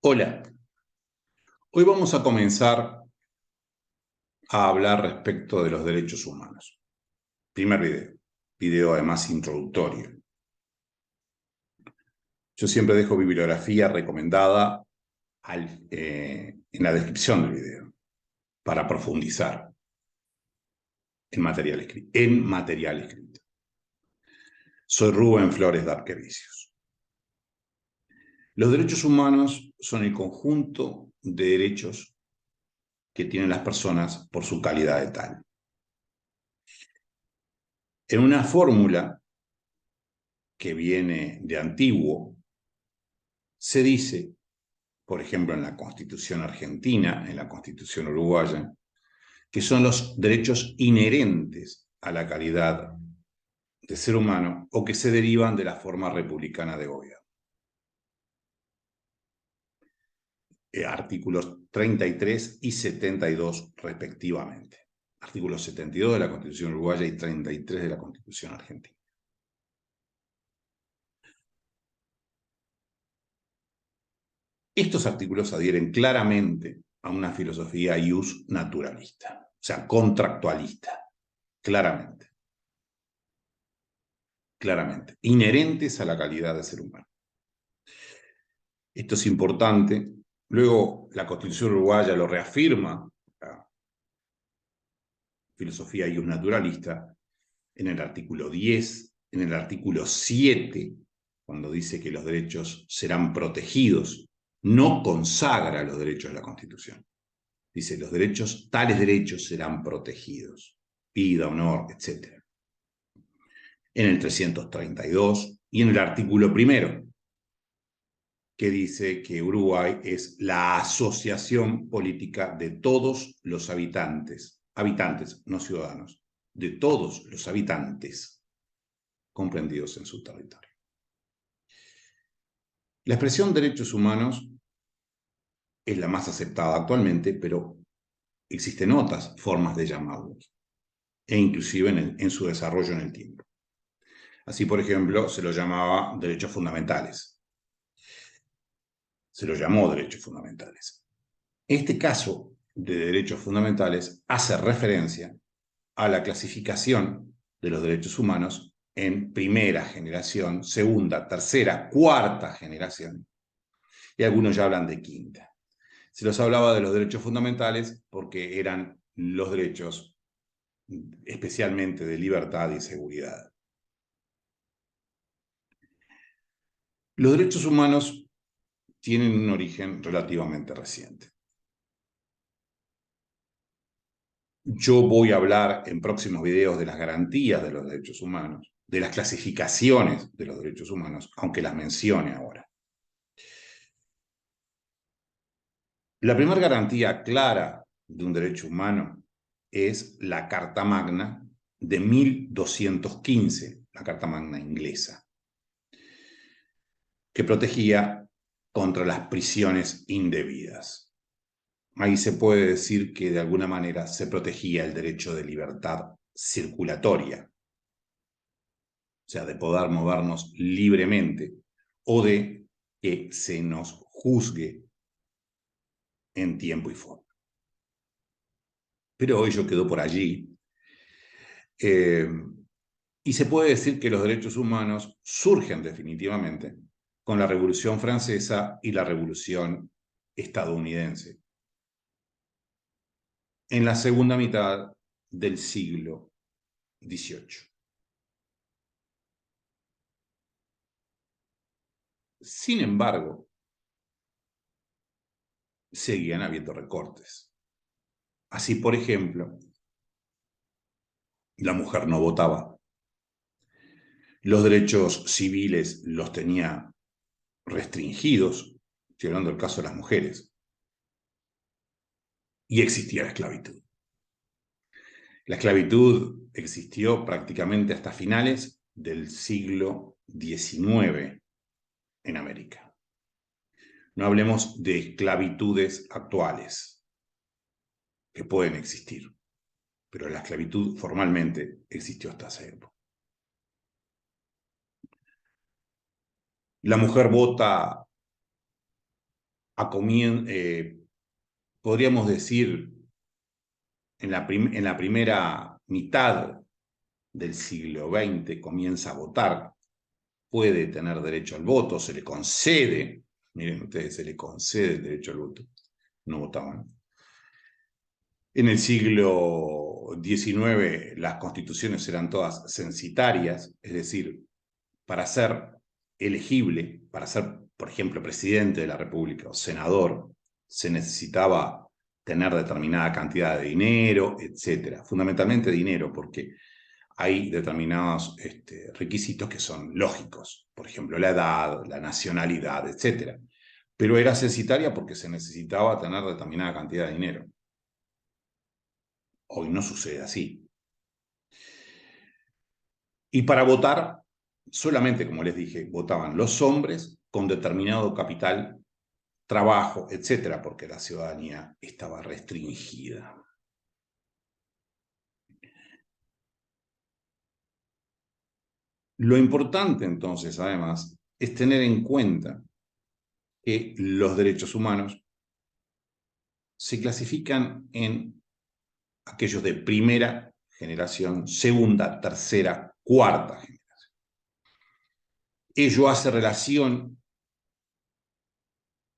Hola, hoy vamos a comenzar a hablar respecto de los derechos humanos. Primer video además introductorio. Yo siempre dejo bibliografía recomendada en la descripción del video para profundizar en material escrito. Soy Rubén Flores de Arquevicios. Los derechos humanos son el conjunto de derechos que tienen las personas por su calidad de tal. En una fórmula que viene de antiguo, se dice, por ejemplo, en la Constitución argentina, en la Constitución uruguaya, que son los derechos inherentes a la calidad de ser humano o que se derivan de la forma republicana de gobierno. Artículos 33 y 72 respectivamente. Artículo 72 de la Constitución uruguaya y 33 de la Constitución argentina. Estos artículos adhieren claramente a una filosofía ius naturalista, o sea, contractualista, claramente, inherentes a la calidad de ser humano. Esto es importante. Luego, la Constitución uruguaya lo reafirma, la filosofía ius naturalista, en el artículo 10, en el artículo 7, cuando dice que los derechos serán protegidos, no consagra los derechos de la Constitución. Dice, los derechos, tales derechos serán protegidos. Vida, honor, etc. En el 332 y en el artículo 1, que dice que Uruguay es la asociación política de todos los habitantes, no ciudadanos, de todos los habitantes comprendidos en su territorio. La expresión derechos humanos es la más aceptada actualmente, pero existen otras formas de llamarlos, e inclusive en su desarrollo en el tiempo. Así, por ejemplo, se lo llamaba derechos fundamentales. Se lo llamó derechos fundamentales. Este caso de derechos fundamentales hace referencia a la clasificación de los derechos humanos en primera generación, segunda, tercera, cuarta generación, y algunos ya hablan de quinta. Se los hablaba de los derechos fundamentales porque eran los derechos especialmente de libertad y seguridad. Los derechos humanos tienen un origen relativamente reciente. Yo voy a hablar en próximos videos de las garantías de los derechos humanos, de las clasificaciones de los derechos humanos, aunque las mencione ahora. La primera garantía clara de un derecho humano es la Carta Magna de 1215, la Carta Magna inglesa, que protegía contra las prisiones indebidas. Ahí se puede decir que de alguna manera se protegía el derecho de libertad circulatoria, o sea, de poder movernos libremente o de que se nos juzgue en tiempo y forma. Pero ello quedó por allí. Y se puede decir que los derechos humanos surgen definitivamente con la Revolución Francesa y la Revolución Estadounidense, en la segunda mitad del siglo XVIII. Sin embargo, seguían habiendo recortes. Así, por ejemplo, la mujer no votaba. Los derechos civiles los tenía restringidos, estoy hablando del caso de las mujeres, y existía la esclavitud. La esclavitud existió prácticamente hasta finales del siglo XIX en América. No hablemos de esclavitudes actuales que pueden existir, pero la esclavitud formalmente existió hasta esa época. La mujer vota podríamos decir, en la primera mitad del siglo XX comienza a votar, puede tener derecho al voto, se le concede, miren ustedes, se le concede el derecho al voto, no votaban. En el siglo XIX las constituciones eran todas censitarias, es decir, para ser elegible, para ser, por ejemplo, presidente de la República o senador, se necesitaba tener determinada cantidad de dinero, etcétera. Fundamentalmente dinero, porque hay determinados requisitos que son lógicos, por ejemplo, la edad, la nacionalidad, etcétera. Pero era censitaria porque se necesitaba tener determinada cantidad de dinero. Hoy no sucede así. Y para votar, solamente, como les dije, votaban los hombres con determinado capital, trabajo, etcétera, porque la ciudadanía estaba restringida. Lo importante, entonces, además, es tener en cuenta que los derechos humanos se clasifican en aquellos de primera generación, segunda, tercera, cuarta generación. Ello hace relación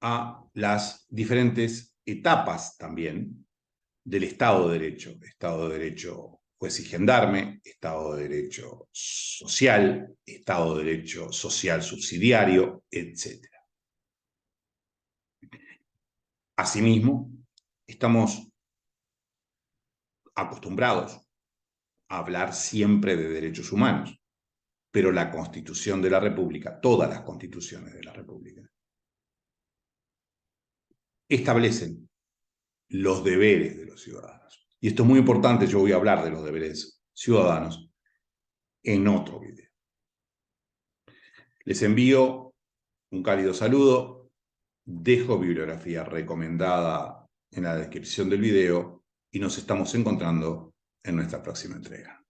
a las diferentes etapas también del Estado de Derecho juez y gendarme, Estado de Derecho social, Estado de Derecho social subsidiario, etc. Asimismo, estamos acostumbrados a hablar siempre de derechos humanos, pero la Constitución de la República, todas las constituciones de la República, establecen los deberes de los ciudadanos. Y esto es muy importante, yo voy a hablar de los deberes ciudadanos en otro video. Les envío un cálido saludo, dejo bibliografía recomendada en la descripción del video y nos estamos encontrando en nuestra próxima entrega.